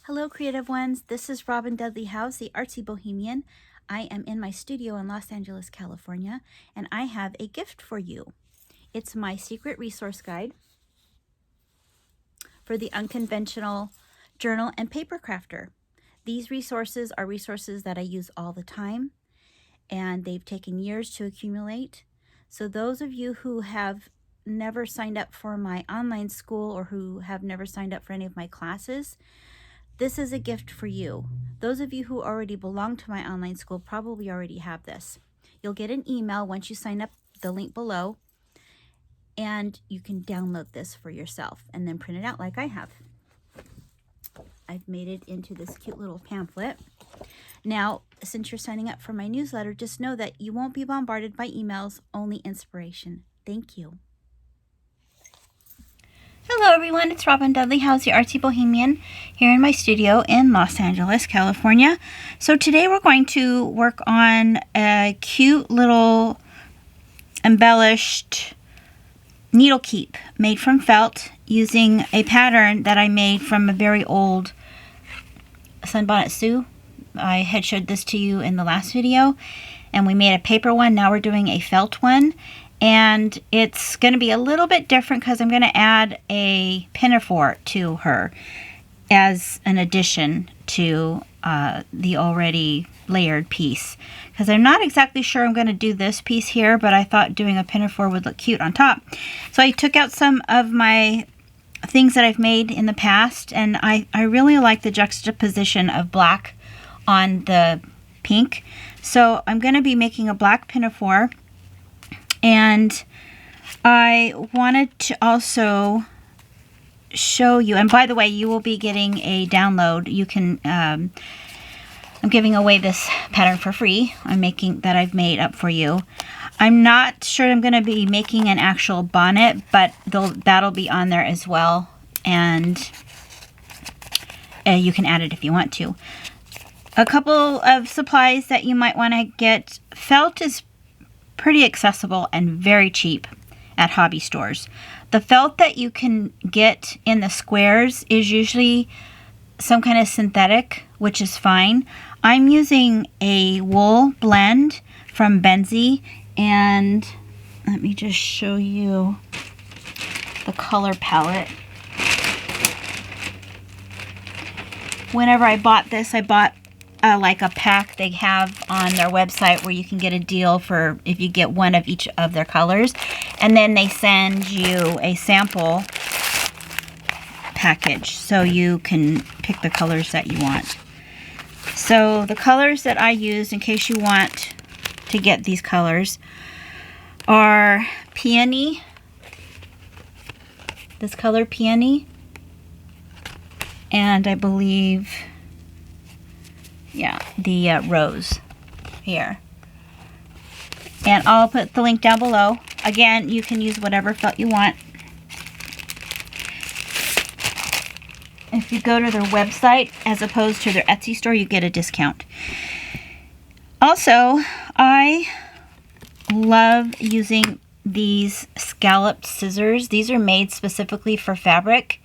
Hello, creative ones. This is Robin Dudley House, the artsy bohemian. I am in my studio in Los Angeles, California, and I have a gift for you. It's my secret resource guide for the unconventional journal and paper crafter. These resources are resources that I use all the time, and they've taken years to accumulate. So those of you who have never signed up for my online school or who have never signed up for any of my classes, this is a gift for you. Those of you who already belong to my online school probably already have this. You'll get an email once you sign up, the link below, and you can download this for yourself and then print it out like I have. I've made it into this cute little pamphlet. Now, since you're signing up for my newsletter, just know that you won't be bombarded by emails, only inspiration. Thank you. Hello everyone, it's Robin Dudley House, the artsy bohemian, here in my studio in Los Angeles, California. So today we're going to work on a cute little embellished needle keep made from felt using a pattern that I made from a very old Sunbonnet Sue. I had showed this to you in the last video, and we made a paper one. Now we're doing a felt one. And it's going to be a little bit different because I'm going to add a pinafore to her as an addition to the already layered piece. Because I'm not exactly sure I'm going to do this piece here, but I thought doing a pinafore would look cute on top. So I took out some of my things that I've made in the past, and I really like the juxtaposition of black on the pink. So I'm going to be making a black pinafore. And I wanted to also show you, and by the way, you will be getting a download. You can, I'm giving away this pattern for free. I've made up for you. I'm not sure I'm going to be making an actual bonnet, but that'll be on there as well. And you can add it if you want to. A couple of supplies that you might want to get. Felt is pretty accessible and very cheap at hobby stores. The felt that you can get in the squares is usually some kind of synthetic, which is fine. I'm using a wool blend from Benzie, and let me just show you the color palette. Whenever I bought this, I bought like a pack they have on their website where you can get a deal for if you get one of each of their colors, and then they send you a sample package so you can pick the colors that you want. So the colors that I used, in case you want to get these colors, are Peony, this color Peony, and I believe, yeah, the rose here. And I'll put the link down below. Again, you can use whatever felt you want. If you go to their website as opposed to their Etsy store, you get a discount. Also, I love using these scalloped scissors. These are made specifically for fabric.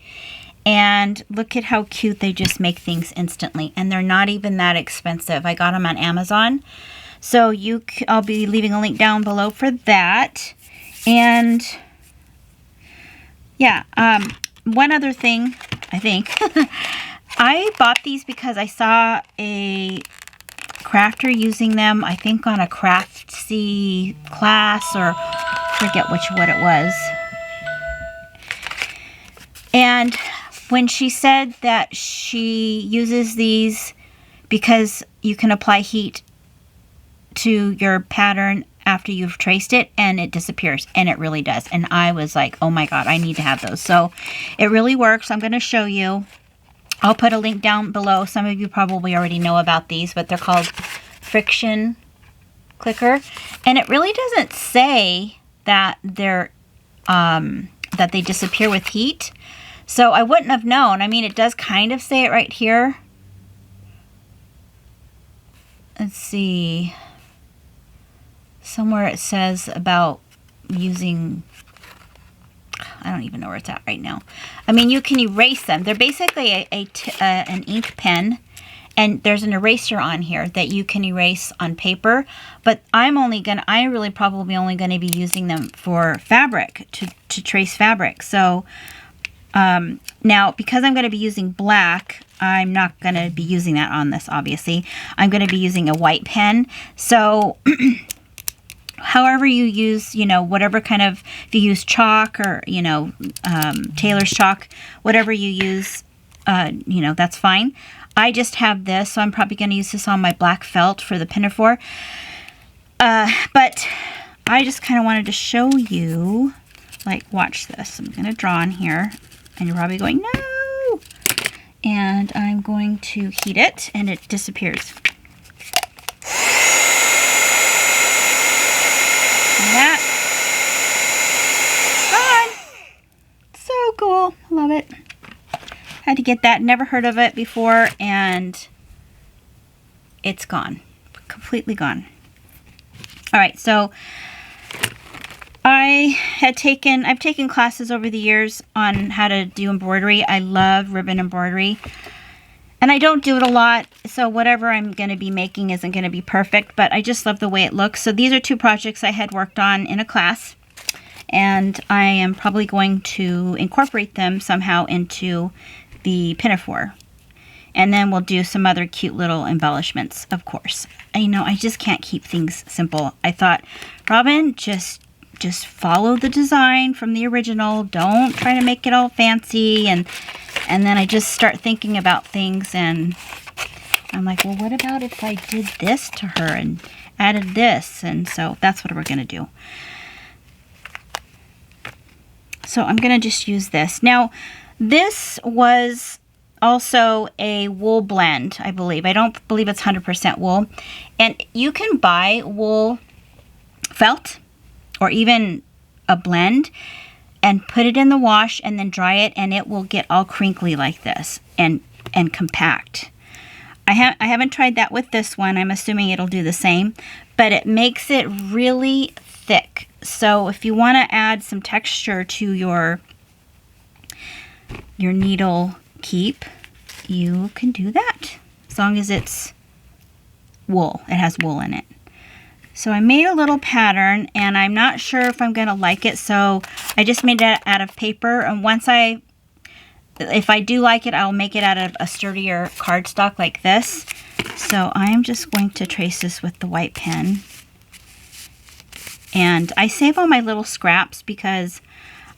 And look at how cute they just make things instantly. And they're not even that expensive. I got them on Amazon. So I'll be leaving a link down below for that. And yeah, one other thing, I think. I bought these because I saw a crafter using them, I think on a Craftsy class, or forget what it was. And when she said that she uses these because you can apply heat to your pattern after you've traced it and it disappears, and it really does. And I was like, oh my god, I need to have those. So it really works. I'm going to show you. I'll put a link down below. Some of you probably already know about these, but they're called friction clicker. And it really doesn't say that they're that they disappear with heat. So I wouldn't have known. I mean, it does kind of say it right here. Let's see. Somewhere it says about using I don't even know where it's at right now. I mean, you can erase them. They're basically an ink pen, and there's an eraser on here that you can erase on paper, but I really probably only gonna be using them for fabric, to trace fabric. So now, because I'm gonna be using black, I'm not gonna be using that on this, obviously. I'm gonna be using a white pen. So however you use, whatever kind of, if you use chalk or, Taylor's chalk, whatever you use, that's fine. I just have this, so I'm probably going to use this on my black felt for the pinafore. But I just kind of wanted to show you, like, watch this. I'm going to draw on here, and you're probably going, no! And I'm going to heat it, and it disappears. That. Gone! So cool. Love it. Had to get that. Never heard of it before, and it's gone. Completely gone. All right, so I've taken classes over the years on how to do embroidery. I love ribbon embroidery. And I don't do it a lot, so whatever I'm going to be making isn't going to be perfect, but I just love the way it looks. So these are 2 projects I had worked on in a class, and I am probably going to incorporate them somehow into the pinafore. And then we'll do some other cute little embellishments, of course. I just can't keep things simple. I thought, Robin, just follow the design from the original. Don't try to make it all fancy. And then I just start thinking about things, and I'm like, well, what about if I did this to her and added this? And so that's what we're going to do. So I'm going to just use this. Now, this was also a wool blend, I believe. I don't believe it's 100% wool. And you can buy wool felt or even a blend and put it in the wash and then dry it, and it will get all crinkly like this and compact. I haven't tried that with this one. I'm assuming it'll do the same, but it makes it really thick. So if you want to add some texture to your needle keep, you can do that as long as it's wool. It has wool in it. So I made a little pattern, and I'm not sure if I'm going to like it, so I just made it out of paper. And if I do like it, I'll make it out of a sturdier cardstock like this. So I'm just going to trace this with the white pen. And I save all my little scraps because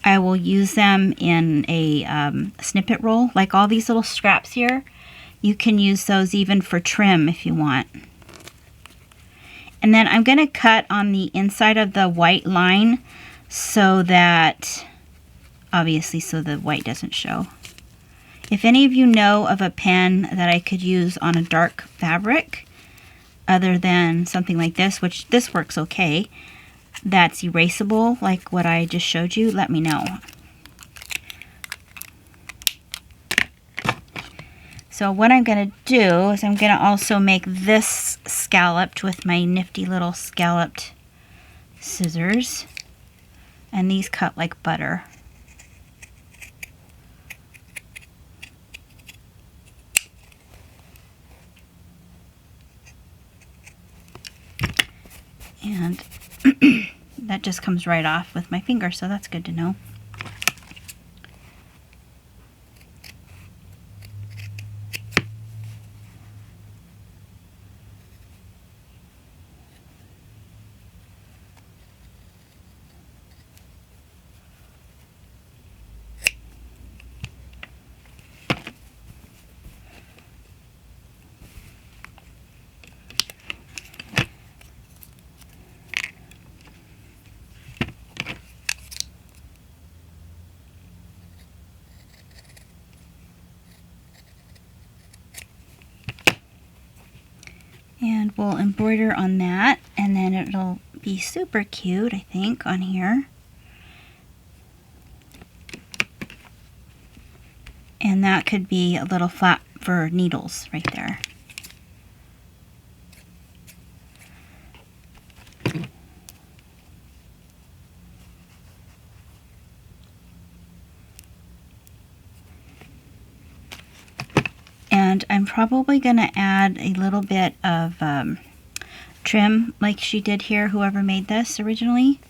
I will use them in a snippet roll. Like all these little scraps here, you can use those even for trim if you want. And then I'm going to cut on the inside of the white line so that, obviously, so the white doesn't show. If any of you know of a pen that I could use on a dark fabric, other than something like this, which this works okay, that's erasable, like what I just showed you, let me know. So what I'm going to do is I'm going to also make this scalloped with my nifty little scalloped scissors. And these cut like butter. And that just comes right off with my finger, so that's good to know. And we'll embroider on that, and then it'll be super cute, I think, on here. And that could be a little flap for needles right there. And I'm probably going to add a little bit of trim like she did here, whoever made this originally.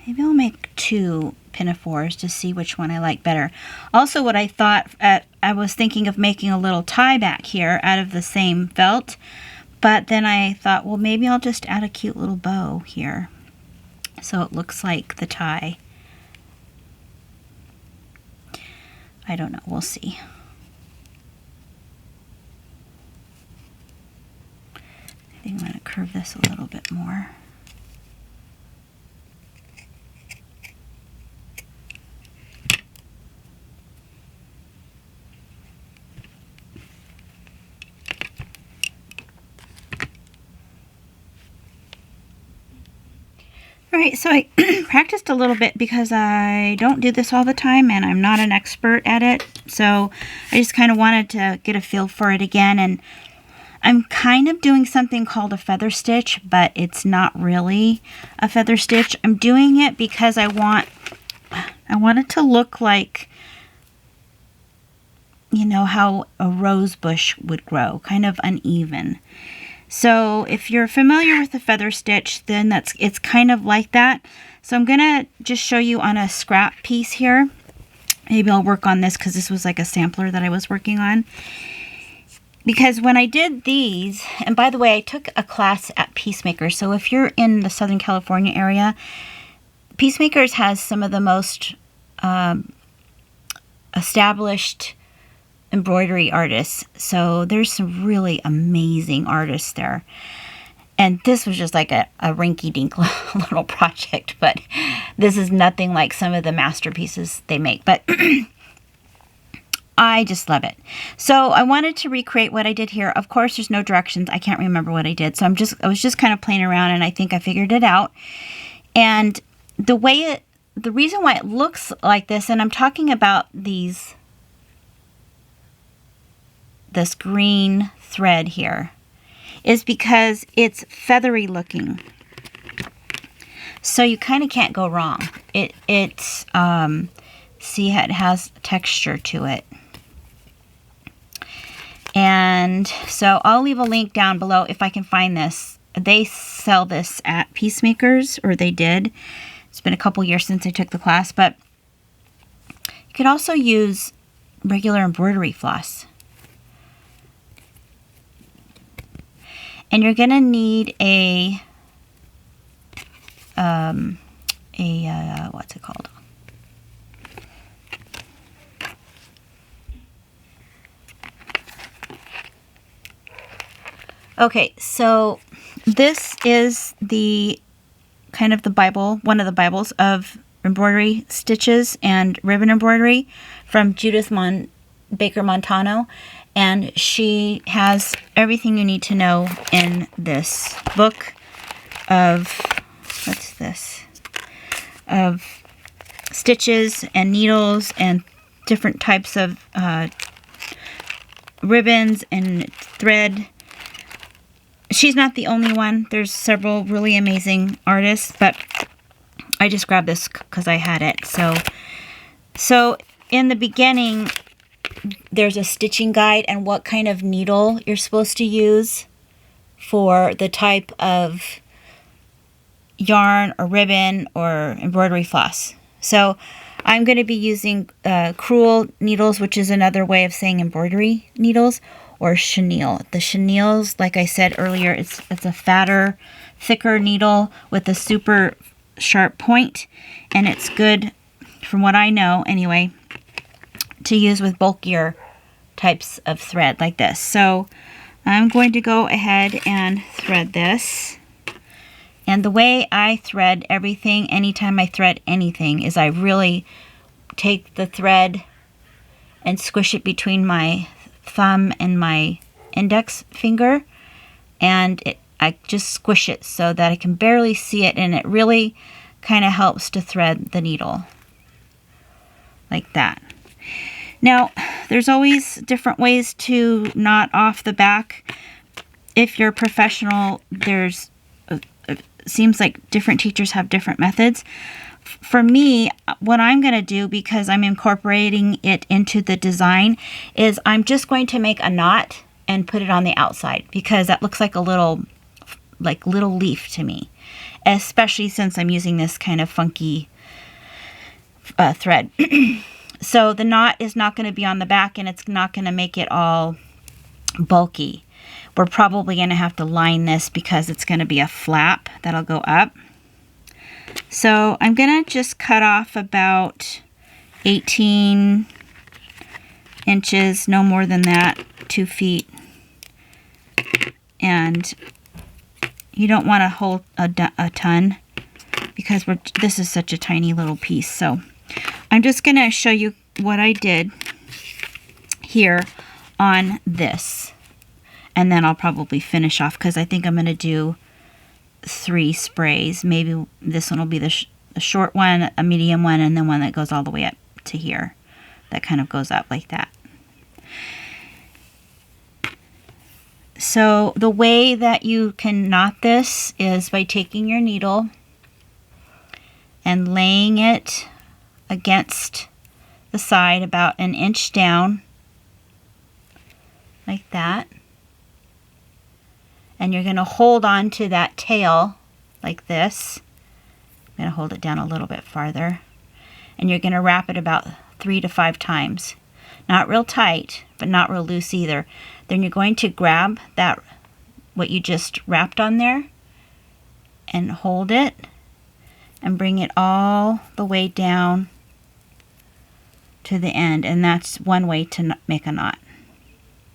Maybe I'll make 2 pinafores to see which one I like better. Also, what I thought, I was thinking of making a little tie back here out of the same felt, but then I thought, well, maybe I'll just add a cute little bow here so it looks like the tie. I don't know, we'll see. I think I'm going to curve this a little bit more. Alright, so I practiced a little bit because I don't do this all the time and I'm not an expert at it. So I just kind of wanted to get a feel for it again. And I'm kind of doing something called a feather stitch, but it's not really a feather stitch. I'm doing it because I want it to look like, you know, how a rose bush would grow, kind of uneven. So if you're familiar with the feather stitch, then it's kind of like that. So I'm gonna just show you on a scrap piece here. Maybe I'll work on this because this was like a sampler that I was working on. Because when I did these, and by the way, I took a class at Peacemakers. So if you're in the Southern California area, Peacemakers has some of the most established embroidery artists. So there's some really amazing artists there. And this was just like a rinky-dink little project, but this is nothing like some of the masterpieces they make. But I just love it. So I wanted to recreate what I did here. Of course, there's no directions. I can't remember what I did. So I was just kind of playing around, and I think I figured it out. And the reason why it looks like this, and I'm talking about this green thread here, is because it's feathery looking. So you kind of can't go wrong. See how it has texture to it. And so I'll leave a link down below if I can find this. They sell this at Peacemakers, or they did. It's been a couple years since I took the class, but you could also use regular embroidery floss. And you're gonna need what's it called? Okay, so this is the kind of the Bible, one of the Bibles of embroidery stitches and ribbon embroidery from Judith Baker Montano. And she has everything you need to know in this book of, what's this? Of stitches and needles and different types of ribbons and thread. She's not the only one. There's several really amazing artists, but I just grabbed this because I had it. So in the beginning, there's a stitching guide and what kind of needle you're supposed to use for the type of yarn or ribbon or embroidery floss. So I'm going to be using crewel needles, which is another way of saying embroidery needles, or chenille. The chenilles, like I said earlier, it's a fatter, thicker needle with a super sharp point, and it's good, from what I know anyway, to use with bulkier types of thread like this. So I'm going to go ahead and thread this. And the way I thread everything, anytime I thread anything, is I really take the thread and squish it between my thumb and my index finger, and I just squish it so that I can barely see it, and it really kind of helps to thread the needle like that. Now, there's always different ways to knot off the back. If you're professional, it seems like different teachers have different methods. for me, what I'm going to do, because I'm incorporating it into the design, is I'm just going to make a knot and put it on the outside, because that looks like a little leaf to me, especially since I'm using this kind of funky thread. So the knot is not going to be on the back, and it's not going to make it all bulky. We're probably going to have to line this because it's going to be a flap that'll go up. So I'm going to just cut off about 18 inches, no more than that, 2 feet. And you don't want to hold a ton, because this is such a tiny little piece. So I'm just going to show you what I did here on this. And then I'll probably finish off, because I think I'm going to do 3 sprays. Maybe this one will be the short one, a medium one, and then one that goes all the way up to here. That kind of goes up like that. So the way that you can knot this is by taking your needle and laying it against the side about an inch down, like that. And you're going to hold on to that tail like this. I'm going to hold it down a little bit farther. And you're going to wrap it about 3 to 5 times. Not real tight, but not real loose either. Then you're going to grab that, what you just wrapped on there, and hold it and bring it all the way down to the end. And that's one way to make a knot,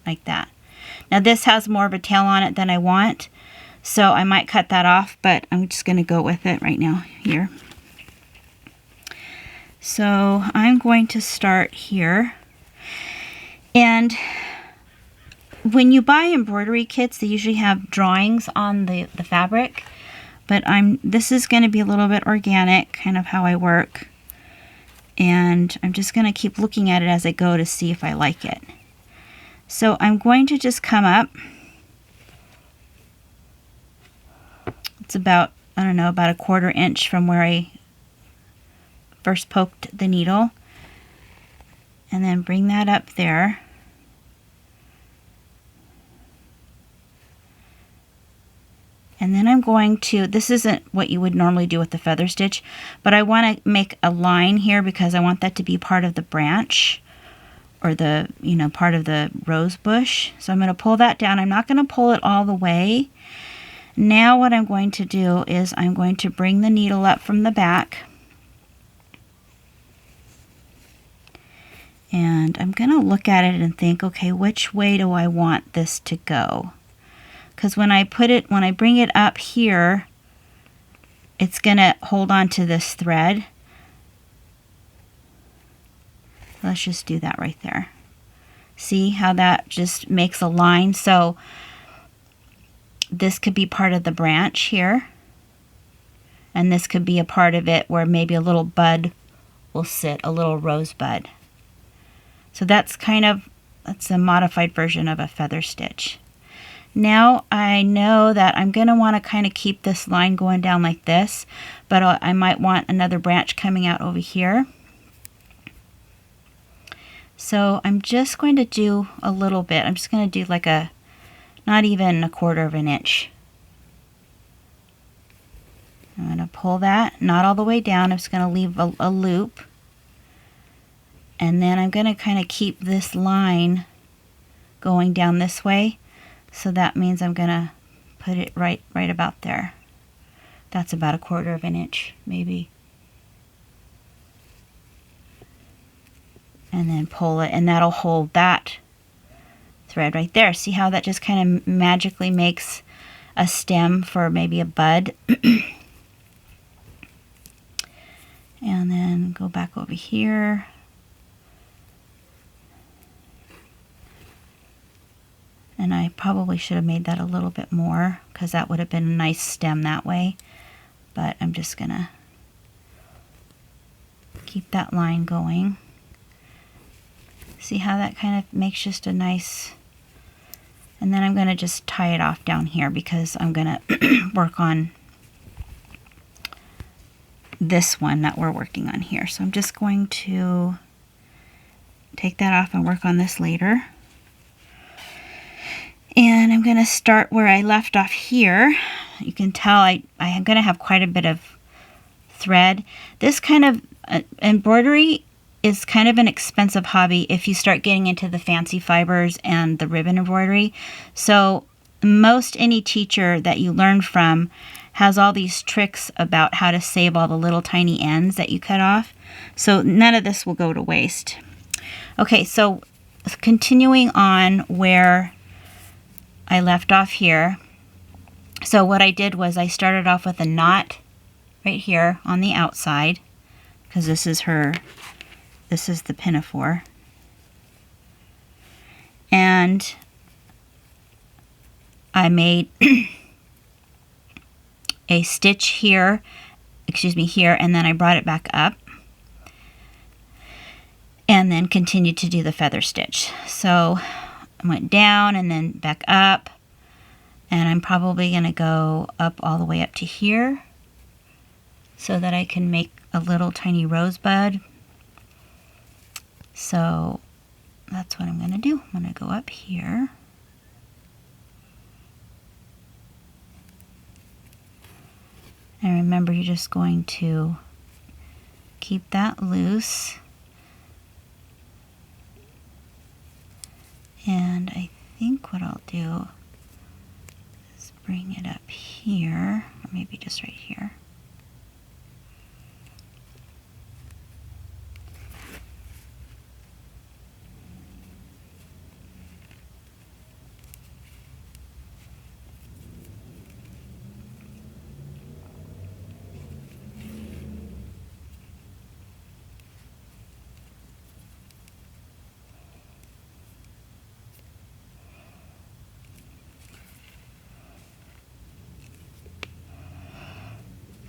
like that. Now this has more of a tail on it than I want, so I might cut that off, but I'm just going to go with it right now here. So I'm going to start here. And when you buy embroidery kits, they usually have drawings on the fabric, but this is going to be a little bit organic, kind of how I work. And I'm just going to keep looking at it as I go to see if I like it. So I'm going to just come up. It's about, I don't know, about a 1/4 inch from where I first poked the needle. And then bring that up there. And then I'm going to, this isn't what you would normally do with the feather stitch, but I want to make a line here because I want that to be part of the branch, or the, part of the rose bush. So I'm going to pull that down. I'm not going to pull it all the way. Now what I'm going to do is I'm going to bring the needle up from the back. And I'm going to look at it and think, okay, which way do I want this to go? Because when I bring it up here, it's going to hold on to this thread. Let's just do that right there. See how that just makes a line? So this could be part of the branch here. And this could be a part of it where maybe a little bud will sit, a little rosebud. So that's a modified version of a feather stitch. Now I know that I'm going to want to kind of keep this line going down like this, but I might want another branch coming out over here. So I'm just going to do a little bit. I'm just going to do like not even a 1/4 inch. I'm going to pull that, not all the way down. I'm just going to leave a loop. And then I'm going to kind of keep this line going down this way. So that means I'm going to put it right about there. That's about a 1/4 inch, maybe. And then pull it, and that'll hold that thread right there. See how that just kind of magically makes a stem for maybe a bud? And then go back over here. And I probably should have made that a little bit more, because that would have been a nice stem that way. But I'm just going to keep that line going. See how that kind of makes just a nice... And then I'm going to just tie it off down here, because I'm going to work on this one that we're working on here. So I'm just going to take that off and work on this later. And I'm going to start where I left off here. You can tell I am going to have quite a bit of thread. This kind of embroidery is kind of an expensive hobby if you start getting into the fancy fibers and the ribbon embroidery. So most any teacher that you learn from has all these tricks about how to save all the little tiny ends that you cut off. So none of this will go to waste. Okay, so continuing on where I left off here. So what I did was I started off with a knot right here on the outside, because this is the pinafore. And I made a stitch here, here, and then I brought it back up and then continued to do the feather stitch. So I went down and then back up, and I'm probably going to go up all the way up to here so that I can make a little tiny rosebud. So that's what I'm going to do. I'm going to go up here. And remember, you're just going to keep that loose. And I think what I'll do is bring it up here, or maybe just right here.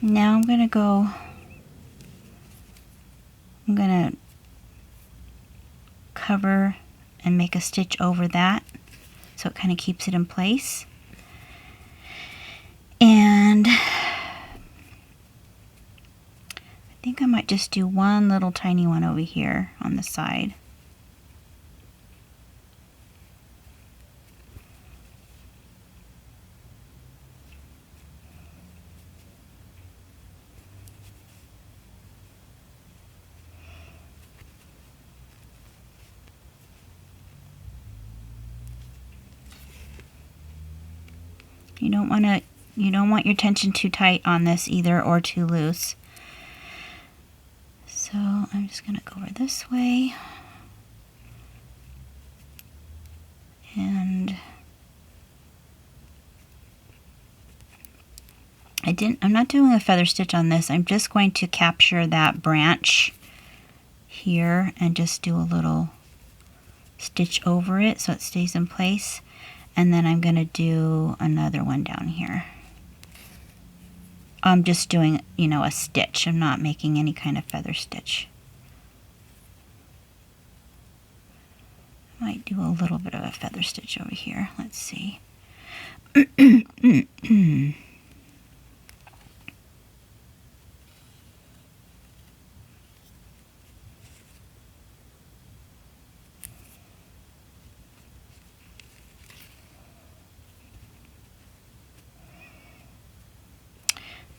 Now I'm going to cover and make a stitch over that so it kind of keeps it in place. And I think I might just do one little tiny one over here on the side. You don't want your tension too tight on this either, or too loose. So I'm just going to go over this way. And I'm not doing a feather stitch on this. I'm just going to capture that branch here and just do a little stitch over it so it stays in place. And then I'm going to do another one down here. I'm just doing, a stitch. I'm not making any kind of feather stitch. I might do a little bit of a feather stitch over here. Let's see.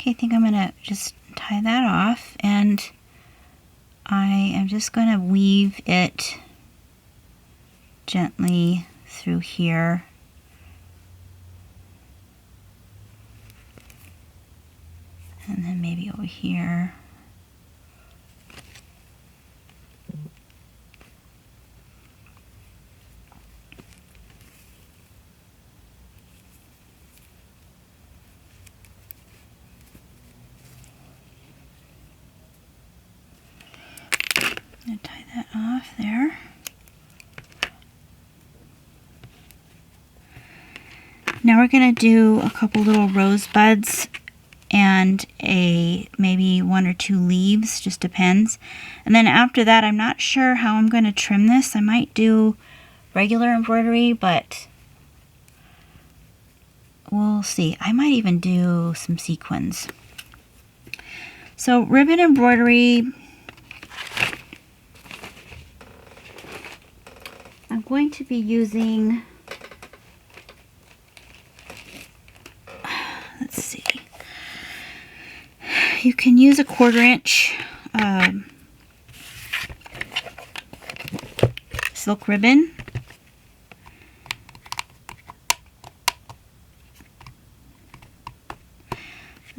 Okay, I think I'm going to just tie that off, and I am just going to weave it gently through here. And then maybe over here. I'm going to tie that off there. Now we're going to do a couple little rosebuds and maybe 1 or 2 leaves, just depends. And then after that, I'm not sure how I'm going to trim this. I might do regular embroidery, but we'll see. I might even do some sequins. So ribbon embroidery, I'm going to be using, let's see, you can use a 1/4 inch silk ribbon.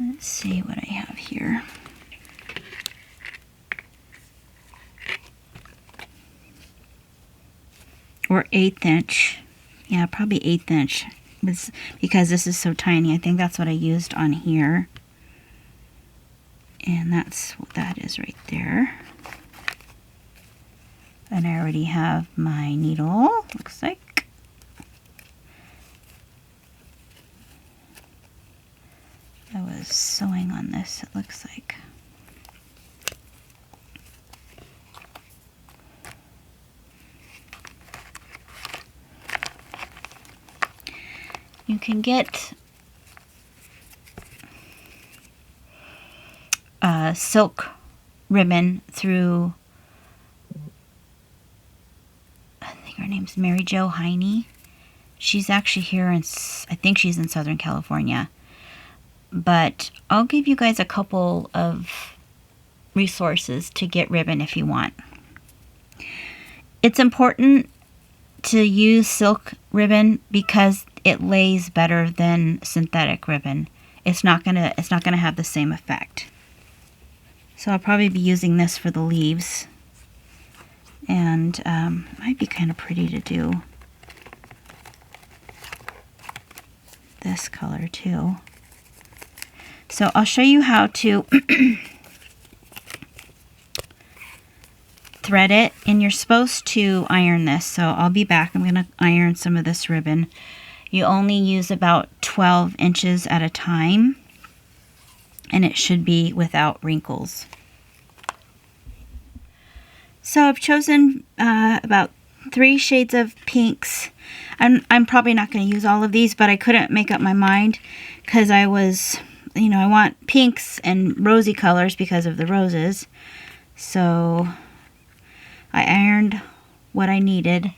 Let's see what I have here. Or 1/8 inch. Yeah, probably 1/8 inch. Because this is so tiny. I think that's what I used on here. And that's what that is right there. And I already have my needle, looks like. I was sewing on this, it looks like. You can get silk ribbon through, I think her name's Mary Jo Heine. She's actually here in, I think she's in Southern California. But I'll give you guys a couple of resources to get ribbon if you want. It's important to use silk ribbon because it lays better than synthetic ribbon. It's not gonna have the same effect. So I'll probably be using this for the leaves, and might be kind of pretty to do this color too. So I'll show you how to thread it, and you're supposed to iron this. So I'll be back. I'm going to iron some of this ribbon. You only use about 12 inches at a time, and it should be without wrinkles. So I've chosen about 3 shades of pinks. I'm probably not going to use all of these, but I couldn't make up my mind because I was, you know, I want pinks and rosy colors because of the roses. So I ironed what I needed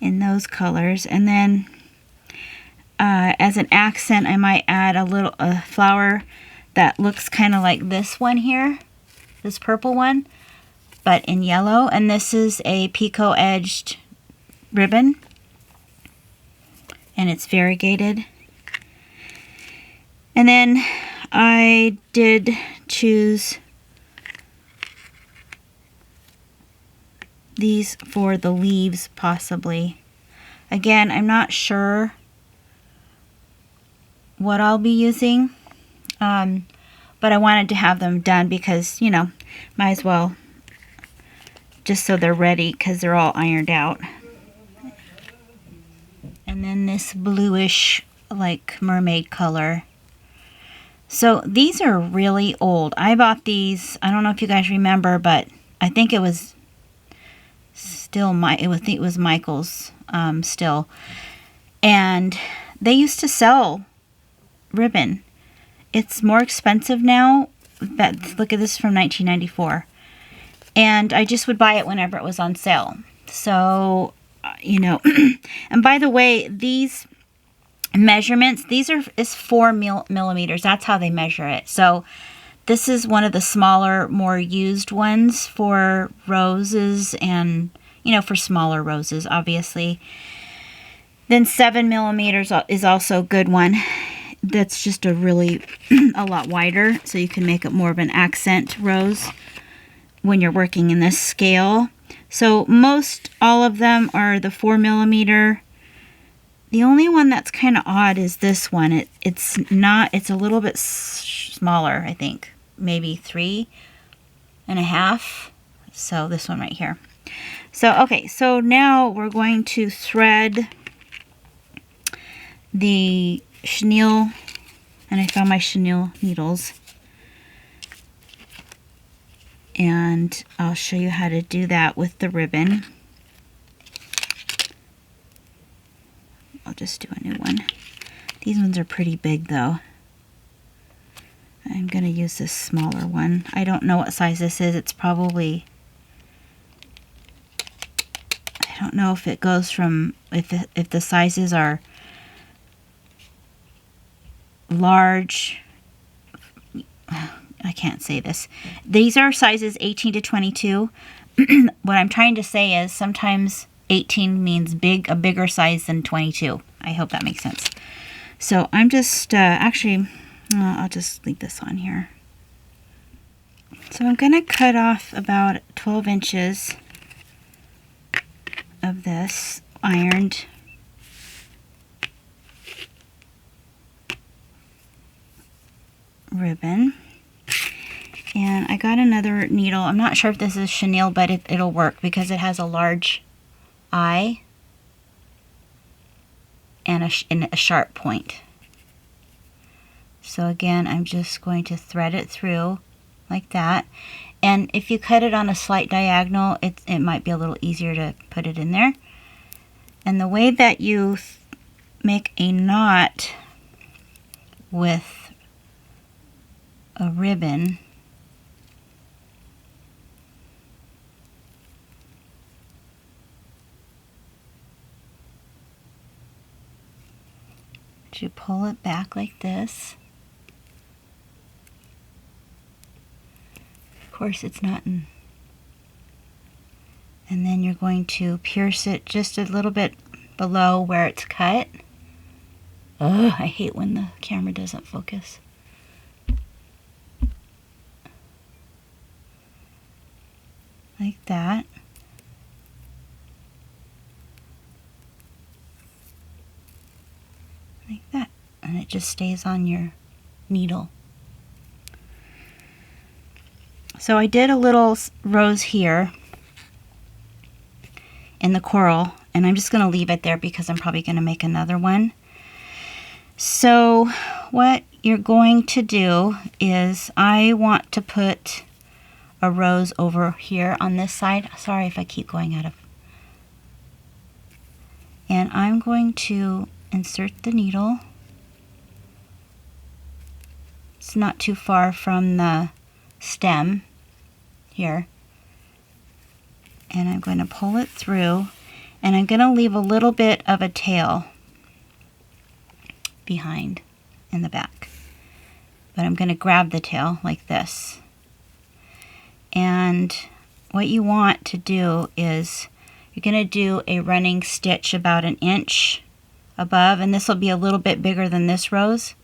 in those colors, and then as an accent I might add a flower that looks kind of like this one here, this purple one, but in yellow. And this is a picot edged ribbon, and it's variegated. And then I did choose these for the leaves, possibly. Again, I'm not sure what I'll be using, but I wanted to have them done because, you know, might as well, just so they're ready, because they're all ironed out. And then this bluish, like mermaid color. So these are really old. I bought these, I don't know if you guys remember, but I think it was still it was Michael's still. And they used to sell ribbon. It's more expensive now. Look at this, from 1994. And I just would buy it whenever it was on sale. So, you know, and by the way, these measurements, is 4 millimeters. That's how they measure it. So this is one of the smaller, more used ones for roses, and, you know, for smaller roses, obviously. Then 7 millimeters is also a good one. That's just a lot wider, so you can make it more of an accent rose when you're working in this scale. So all of them are the 4 millimeter. The only one that's kind of odd is this one. It's a little bit smaller, I think. Maybe 3.5. So this one right here. So, okay, so now we're going to thread the chenille, and I found my chenille needles. And I'll show you how to do that with the ribbon. I'll just do a new one. These ones are pretty big though. I'm going to use this smaller one. I don't know what size this is. It's probably, I don't know if it goes from, if the sizes are large. I can't say this. These are sizes 18 to 22. What I'm trying to say is sometimes 18 means a bigger size than 22. I hope that makes sense. So I'm just, I'll just leave this on here. So I'm going to cut off about 12 inches of this ironed ribbon. And I got another needle. I'm not sure if this is chenille, but it'll work because it has a large eye and a sharp point. So again, I'm just going to thread it through like that. And if you cut it on a slight diagonal, it might be a little easier to put it in there. And the way that you make a knot with a ribbon you pull it back like this. Of course, it's not in. And then you're going to pierce it just a little bit below where it's cut. Oh, I hate when the camera doesn't focus. Like that. Like that. And it just stays on your needle. So I did a little rose here in the coral, and I'm just going to leave it there because I'm probably going to make another one. So what you're going to do is, I want to put a rose over here on this side. Sorry if I keep going out of. And I'm going to insert the needle. It's not too far from the stem here. And I'm going to pull it through, and I'm going to leave a little bit of a tail behind in the back. But I'm going to grab the tail like this. And what you want to do is, you're going to do a running stitch about 1 inch above, and this will be a little bit bigger than this rose.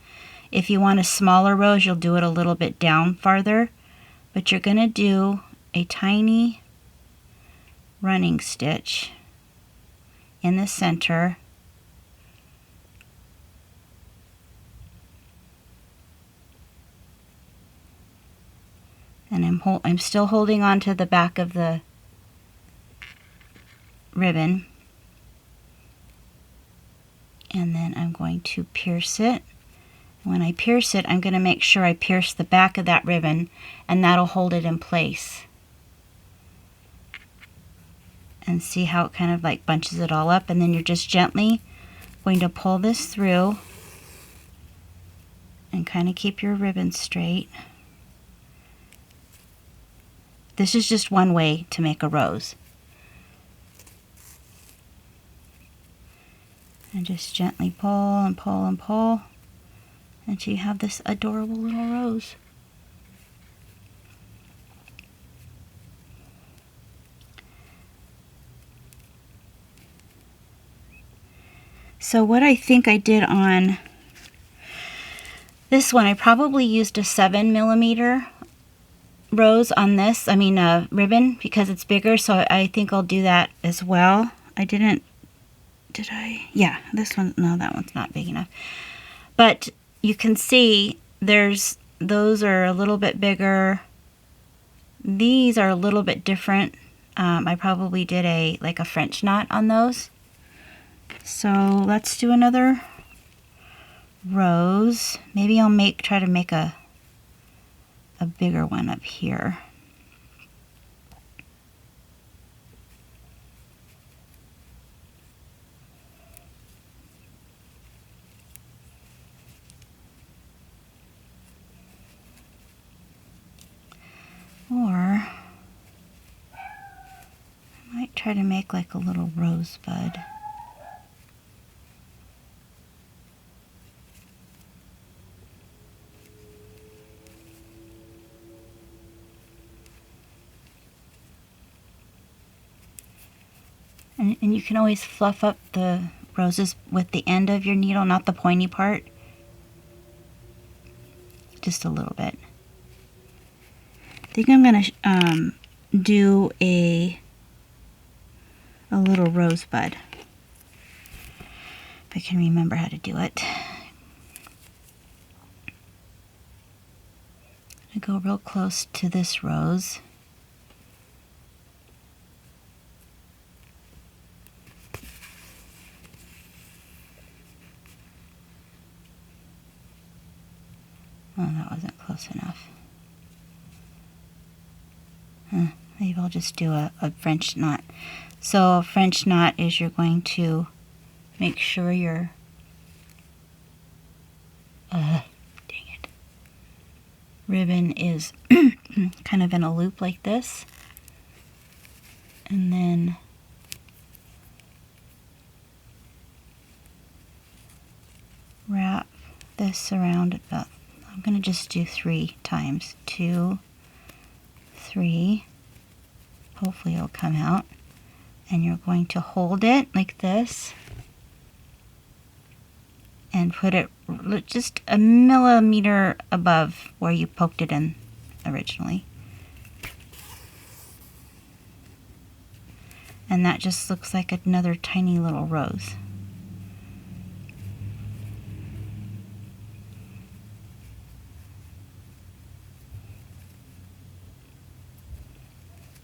If you want a smaller rose, you'll do it a little bit down farther, but you're going to do a tiny running stitch in the center. And I'm still holding on to the back of the ribbon. And then I'm going to pierce it. When I pierce it, I'm going to make sure I pierce the back of that ribbon, and that'll hold it in place. And see how it kind of like bunches it all up, and then you're just gently going to pull this through and kind of keep your ribbon straight. This is just one way to make a rose. And just gently pull and pull and pull until you have this adorable little rose. So what I think I did on this one, I probably used a 7mm rose on this, ribbon, because it's bigger, so I think I'll do that as well. Yeah, this one, no, that one's not big enough. But you can see those are a little bit bigger. These are a little bit different. I probably did a French knot on those. So let's do another rose. Maybe I'll try to make a bigger one up here. try to make like a little rosebud. And you can always fluff up the roses with the end of your needle, not the pointy part. Just a little bit. I think I'm going to do a little rosebud. If I can remember how to do it. I go real close to this rose. Oh, that wasn't close enough. Maybe I'll just do a French knot. So a French knot is you're going to make sure your dang it, ribbon is kind of in a loop like this. And then wrap this around about, I'm going to just do 3 times. 2, 3. Hopefully it'll come out. And you're going to hold it like this and put it just a millimeter above where you poked it in originally. And that just looks like another tiny little rose.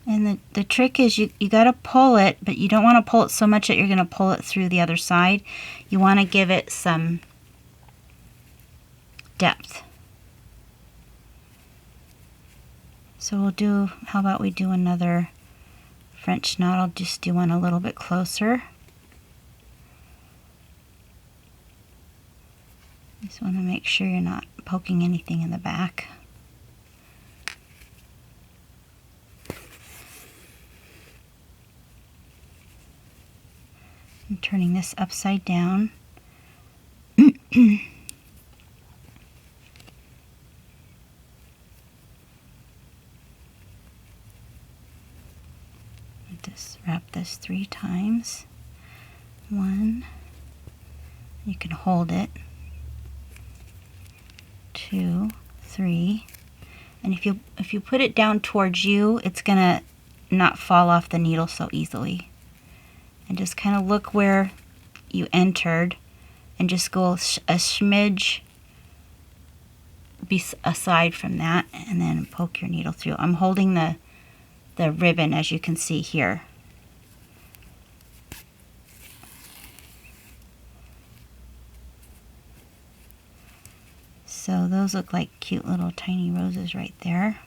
And the trick is you got to pull it, but you don't want to pull it so much that you're going to pull it through the other side. You want to give it some depth. So we'll do, how about we do another French knot? I'll just do one a little bit closer. Just want to make sure you're not poking anything in the back. I'm turning this upside down. Just wrap this 3 times. 1. You can hold it. 2, 3. And if you put it down towards you, it's gonna not fall off the needle so easily. And just kind of look where you entered and just go a smidge aside from that and then poke your needle through. I'm holding the ribbon, as you can see here. So those look like cute little tiny roses right there.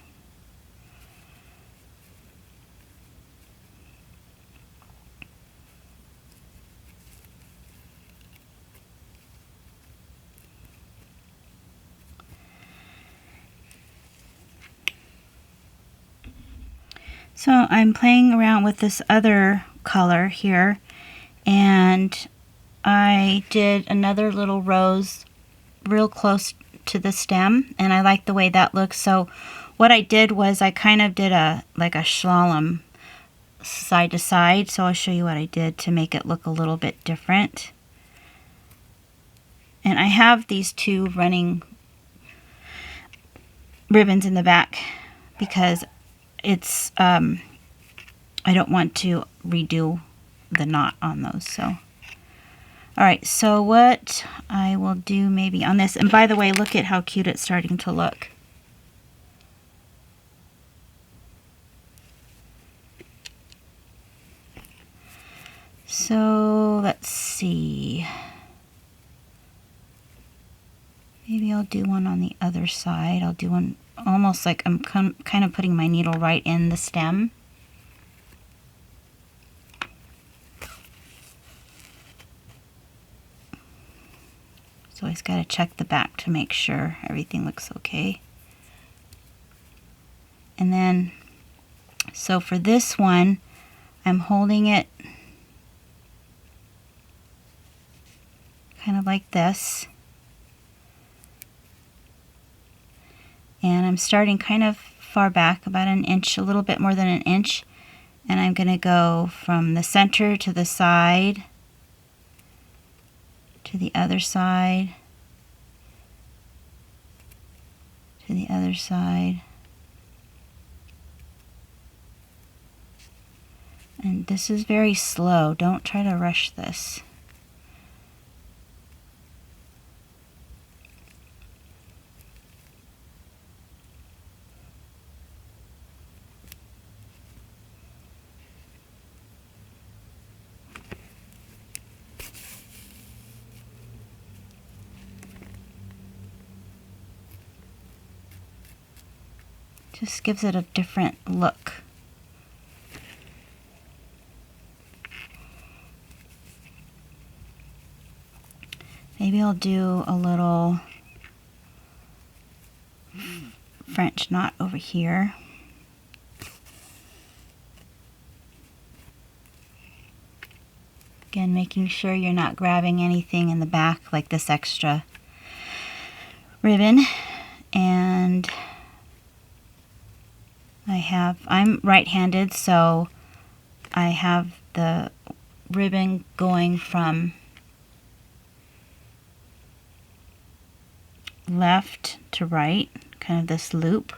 So I'm playing around with this other color here, and I did another little rose real close to the stem, and I like the way that looks. So what I did was I kind of did like a slalom side to side. So I'll show you what I did to make it look a little bit different. And I have these 2 running ribbons in the back because it's I don't want to redo the knot on those. So alright, so what I will do maybe on this, and by the way, look at how cute it's starting to look. So let's see, maybe I'll do one on the other side. I'll do one almost like I'm kind of putting my needle right in the stem. So I just got to check the back to make sure everything looks okay. And then, so for this one, I'm holding it kind of like this. And I'm starting kind of far back, about an inch, a little bit more than an inch. And I'm going to go from the center to the side, to the other side, to the other side. And this is very slow. Don't try to rush this. Just gives it a different look. Maybe I'll do a little French knot over here. Again, making sure you're not grabbing anything in the back like this extra ribbon. And I'm right-handed, so I have the ribbon going from left to right, kind of this loop.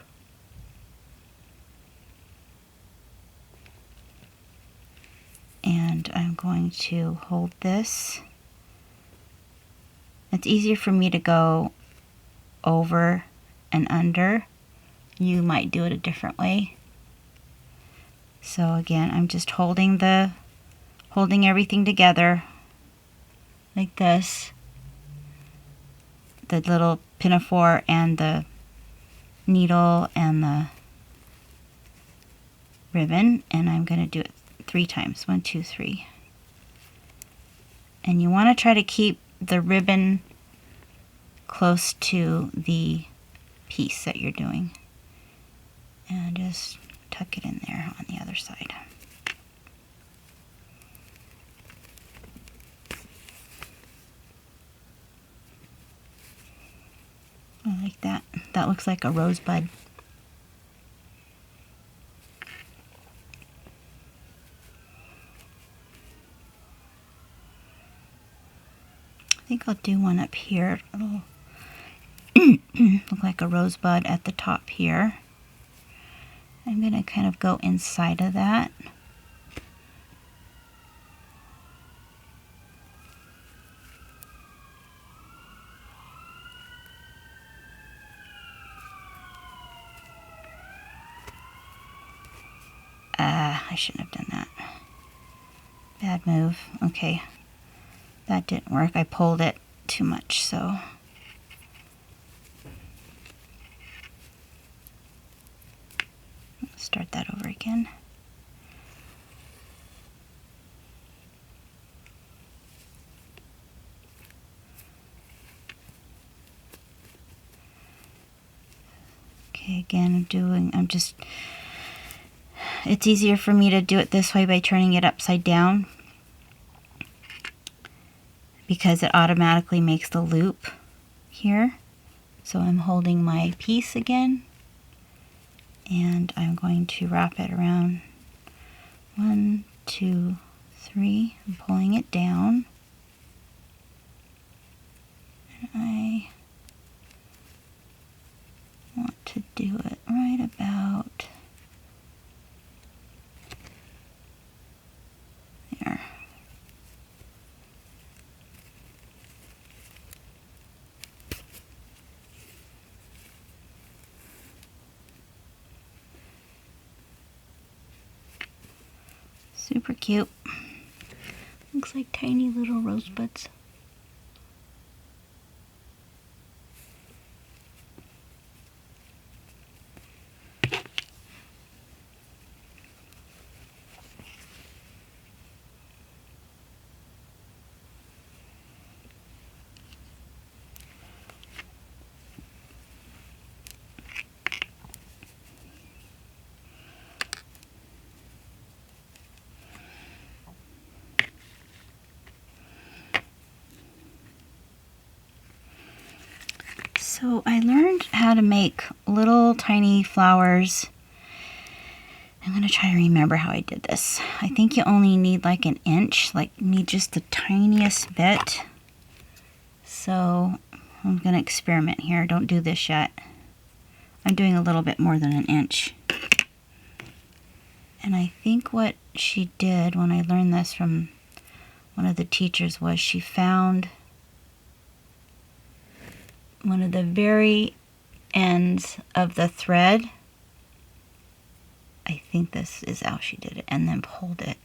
And I'm going to hold this. It's easier for me to go over and under. You might do it a different way. So again, I'm just holding everything together like this. The little pinafore and the needle and the ribbon, and I'm going to do it 3 times. 1, 2, 3. And you want to try to keep the ribbon close to the piece that you're doing. And just tuck it in there on the other side. I like that. That looks like a rosebud. I think I'll do one up here. It'll look like a rosebud at the top here. I'm going to kind of go inside of that. I shouldn't have done that. Bad move. Okay. That didn't work. I pulled it too much, so. Start that over again. Okay, again, it's easier for me to do it this way by turning it upside down, because it automatically makes the loop here. So I'm holding my piece again, and I'm going to wrap it around 1, 2, 3. I'm pulling it down. And I want to do it right about there. Super cute. Looks like tiny little rosebuds. So I learned how to make little tiny flowers. I'm going to try to remember how I did this. I think you only need like an inch, like you need just the tiniest bit. So I'm going to experiment here. Don't do this yet. I'm doing a little bit more than an inch. And I think what she did when I learned this from one of the teachers was she found one of the very ends of the thread. I think this is how she did it, and then pulled it.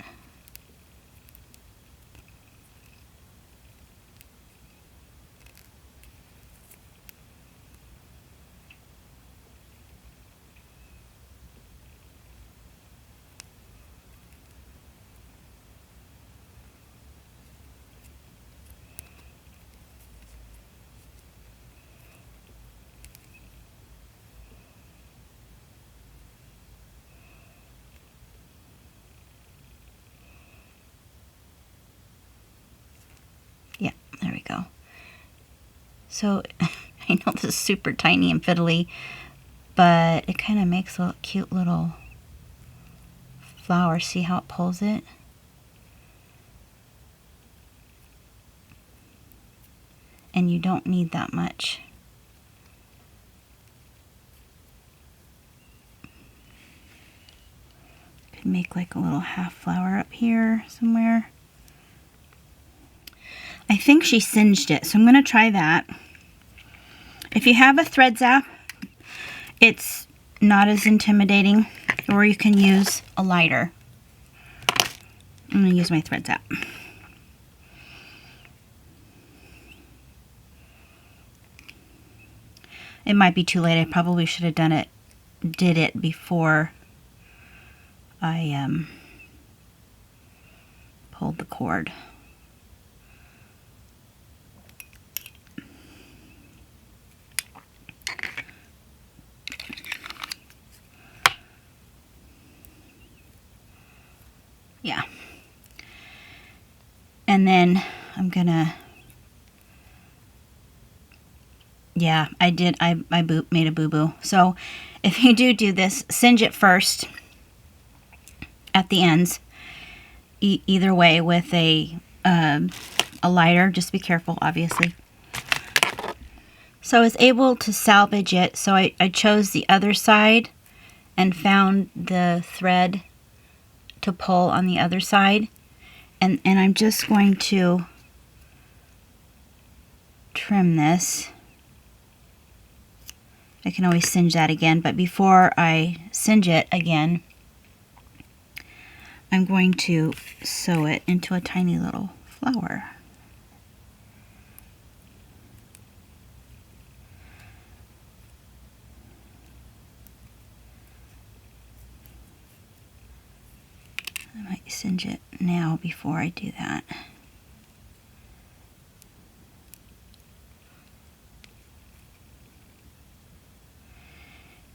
Yeah, there we go. So I know this is super tiny and fiddly, but it kind of makes a cute little flower. See how it pulls it? And you don't need that much. Could make like a little half flower up here somewhere. I think she singed it, so I'm going to try that. If you have a thread zap, it's not as intimidating, or you can use a lighter. I'm going to use my thread zap. It might be too late. I probably should have did it before I pulled the cord. Yeah. And then I'm gonna, yeah, I made a boo-boo. So if you do this, singe it first at the ends, either way with a lighter. Just be careful, obviously. So I was able to salvage it. So I chose the other side and found the thread to pull on the other side, and I'm just going to trim this. I can always singe that again, but before I singe it again, I'm going to sew it into a tiny little flower. I might singe it now before I do that.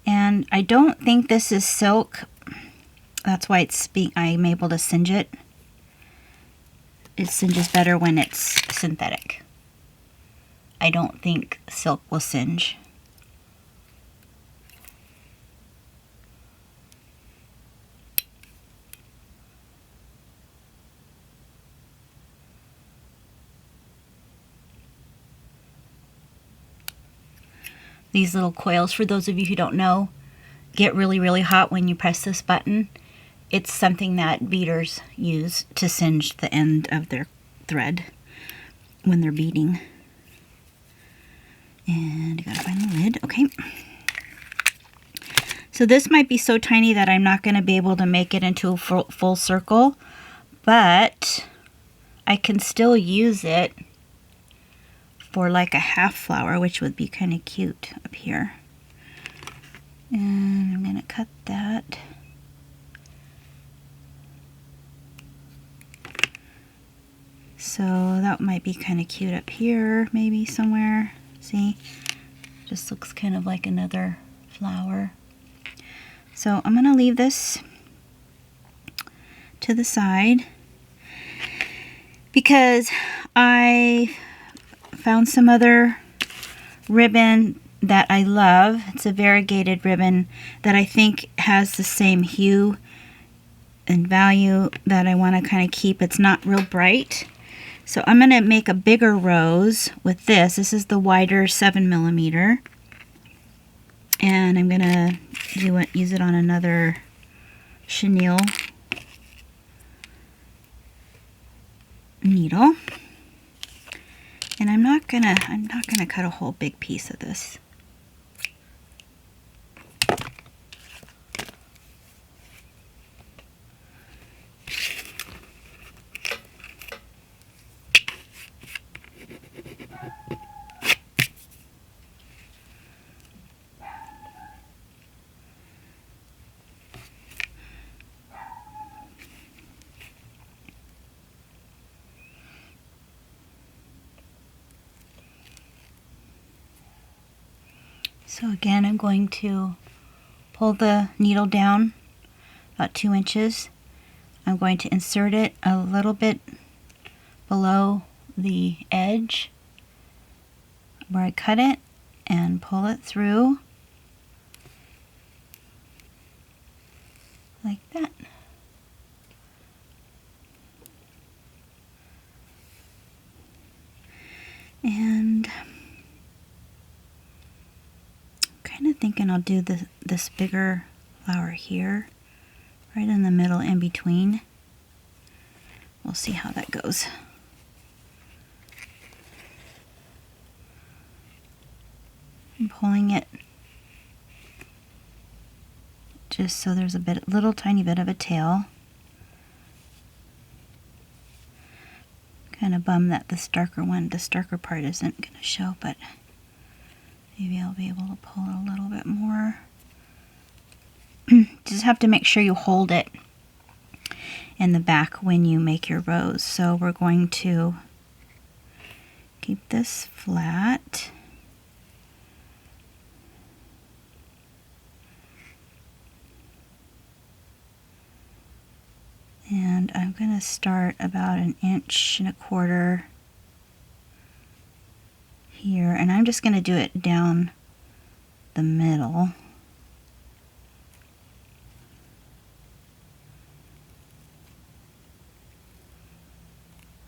And I don't think this is silk. That's why I'm able to singe it. It singes better when it's synthetic. I don't think silk will singe. These little coils, for those of you who don't know, get really, really hot when you press this button. It's something that beaders use to singe the end of their thread when they're beading. And I gotta find the lid. Okay. So this might be so tiny that I'm not going to be able to make it into a full circle, but I can still use it for like a half flower, which would be kind of cute up here. And I'm going to cut that. So that might be kind of cute up here, maybe somewhere. See? Just looks kind of like another flower. So I'm going to leave this to the side because I found some other ribbon that I love. It's a variegated ribbon that I think has the same hue and value that I want to kind of keep. It's not real bright. So I'm going to make a bigger rose with this. This is the wider 7mm. And I'm going to use it on another chenille needle. And I'm not gonna cut a whole big piece of this. So again, I'm going to pull the needle down about 2 inches. I'm going to insert it a little bit below the edge where I cut it and pull it through like that. And kind of thinking I'll do this bigger flower here, right in the middle in between. We'll see how that goes. I'm pulling it just so there's a little tiny bit of a tail. Kind of bummed that this darker part isn't going to show, but maybe I'll be able to pull it a little bit more. Just have to make sure you hold it in the back when you make your rose. So we're going to keep this flat. And I'm going to start about 1.25 inches here, and I'm just going to do it down the middle.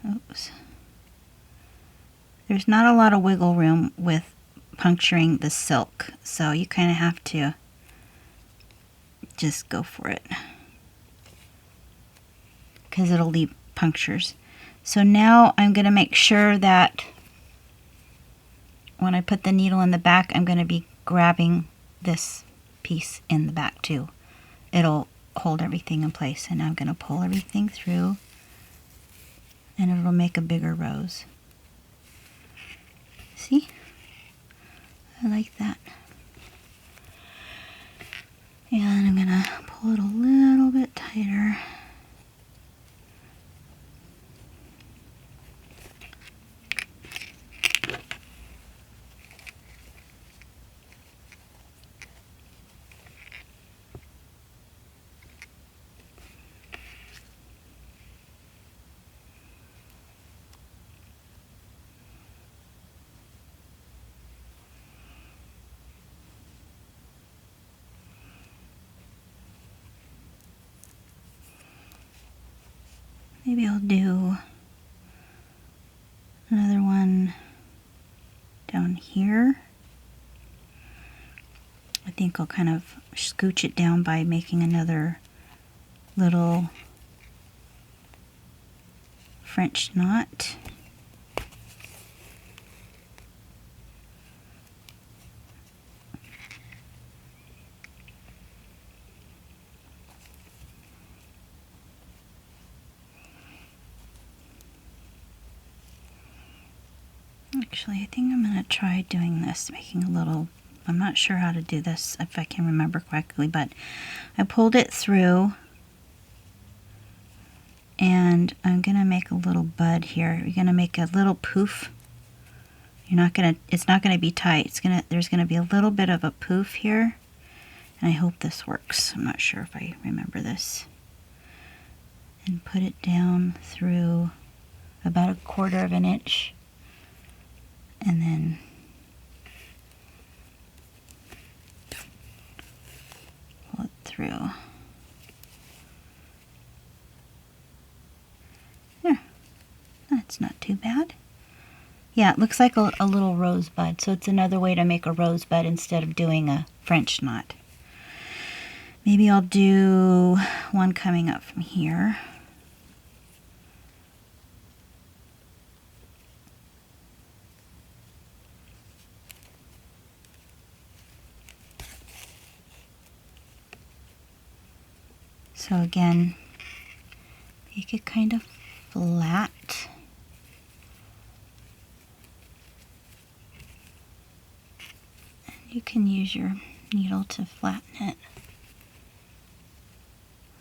Oops. There's not a lot of wiggle room with puncturing the silk, so you kind of have to just go for it, because it'll leave punctures. So now I'm going to make sure that when I put the needle in the back, I'm going to be grabbing this piece in the back too. It'll hold everything in place, and I'm going to pull everything through, and it'll make a bigger rose. See? I like that. And I'm going to pull it a little bit tighter. Maybe I'll do another one down here. I think I'll kind of scooch it down by making another little French knot. Actually, I think I'm going to try doing this, making a little, I'm not sure how to do this, if I can remember correctly, but I pulled it through, and I'm going to make a little bud here. You're going to make a little poof. You're not going to, it's not going to be tight. There's going to be a little bit of a poof here, and I hope this works. I'm not sure if I remember this. And put it down through about 1/4 inch. And then through. There. That's not too bad. Yeah, it looks like a little rosebud, so it's another way to make a rosebud instead of doing a French knot. Maybe I'll do one coming up from here. So again, make it kind of flat. And you can use your needle to flatten it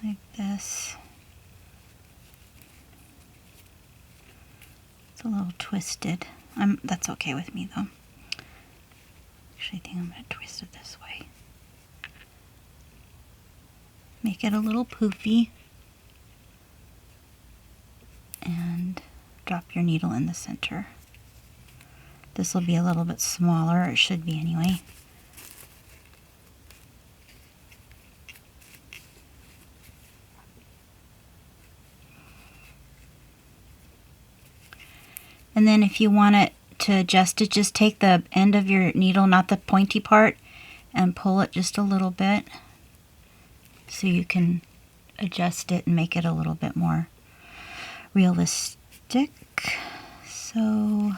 like this. It's a little twisted. That's okay with me though. Actually, I think I'm going to twist it this way. Make it a little poofy. And drop your needle in the center. This will be a little bit smaller, it should be anyway. And then if you want it to adjust it, just take the end of your needle, not the pointy part, and pull it just a little bit so you can adjust it and make it a little bit more realistic. So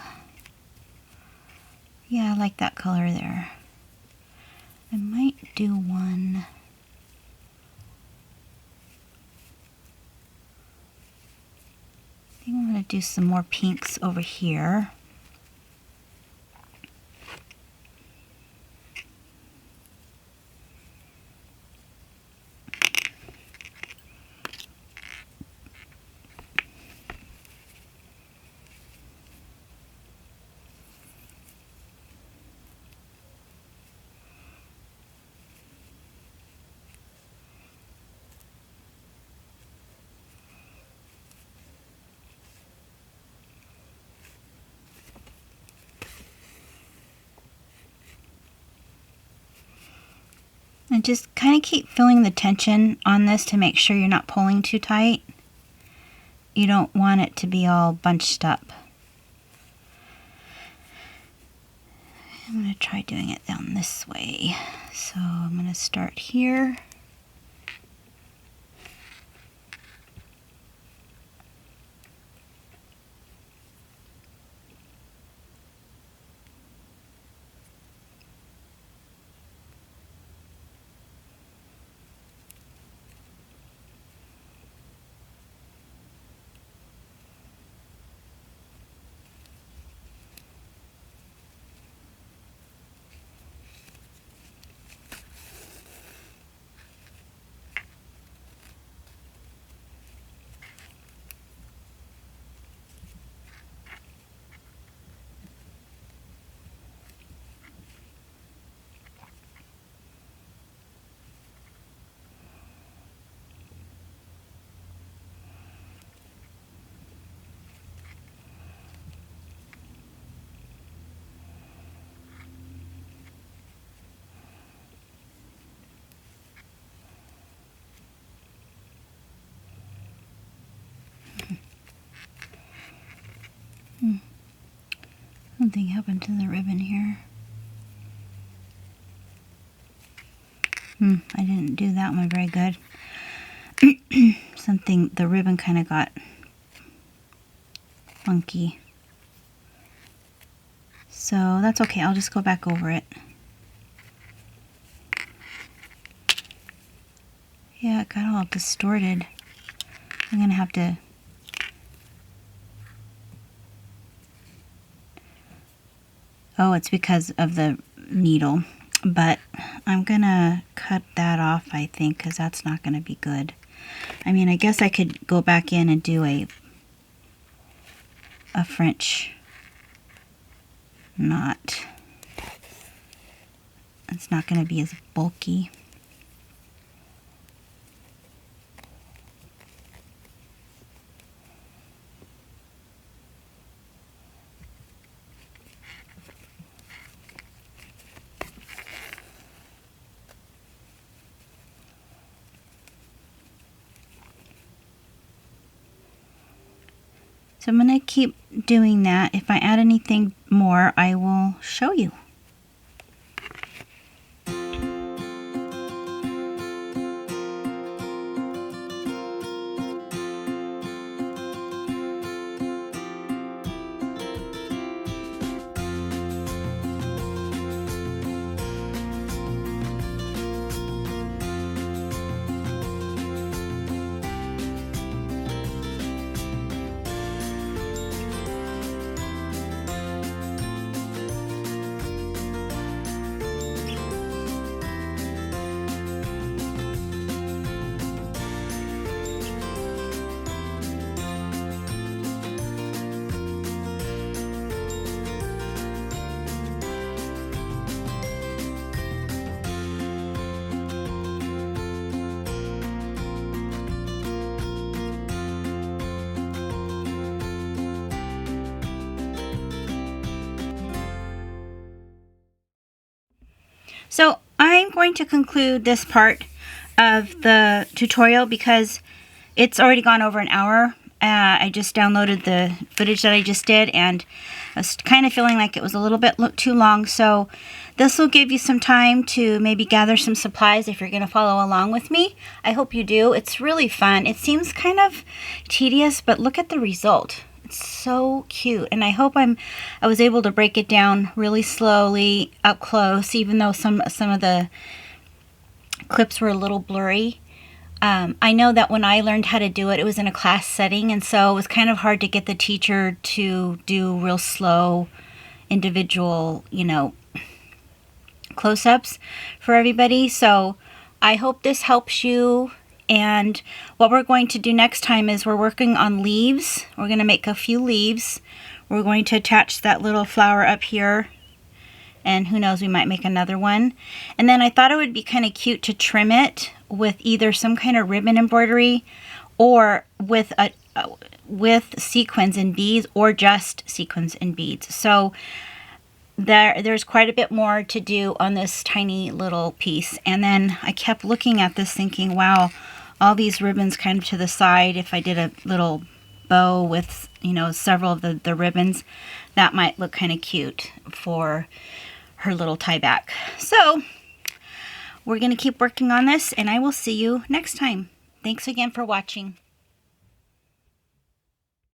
yeah, I like that color there. I might do one. I think I'm going to do some more pinks over here. And just kind of keep feeling the tension on this to make sure you're not pulling too tight. You don't want it to be all bunched up. I'm going to try doing it down this way. So I'm going to start here. Something happened to the ribbon here. I didn't do that one very good. The ribbon kind of got funky. So that's okay, I'll just go back over it. Yeah, it got all distorted. I'm gonna have to it's because of the needle, but I'm gonna cut that off, I think, because that's not gonna be good. I mean, I guess I could go back in and do a French knot. It's not gonna be as bulky. So I'm going to keep doing that. If I add anything more, I will show you. So I'm going to conclude this part of the tutorial because it's already gone over an hour. I just downloaded the footage that I just did, and I was kind of feeling like it was a little bit too long. So this will give you some time to maybe gather some supplies if you're going to follow along with me. I hope you do. It's really fun. It seems kind of tedious, but look at the result. It's so cute, and I hope I was able to break it down really slowly up close, even though some of the clips were a little blurry. I know that when I learned how to do it, it was in a class setting, and so it was kind of hard to get the teacher to do real slow, individual, close-ups for everybody. So I hope this helps you. And what we're going to do next time is we're working on leaves. We're going to make a few leaves. We're going to attach that little flower up here. And who knows, we might make another one. And then I thought it would be kind of cute to trim it with either some kind of ribbon embroidery or with sequins and beads, or just sequins and beads. So there's quite a bit more to do on this tiny little piece. And then I kept looking at this thinking, wow, all these ribbons kind of to the side. If I did a little bow with, several of the ribbons, that might look kind of cute for her little tie back. So we're going to keep working on this, and I will see you next time. Thanks again for watching.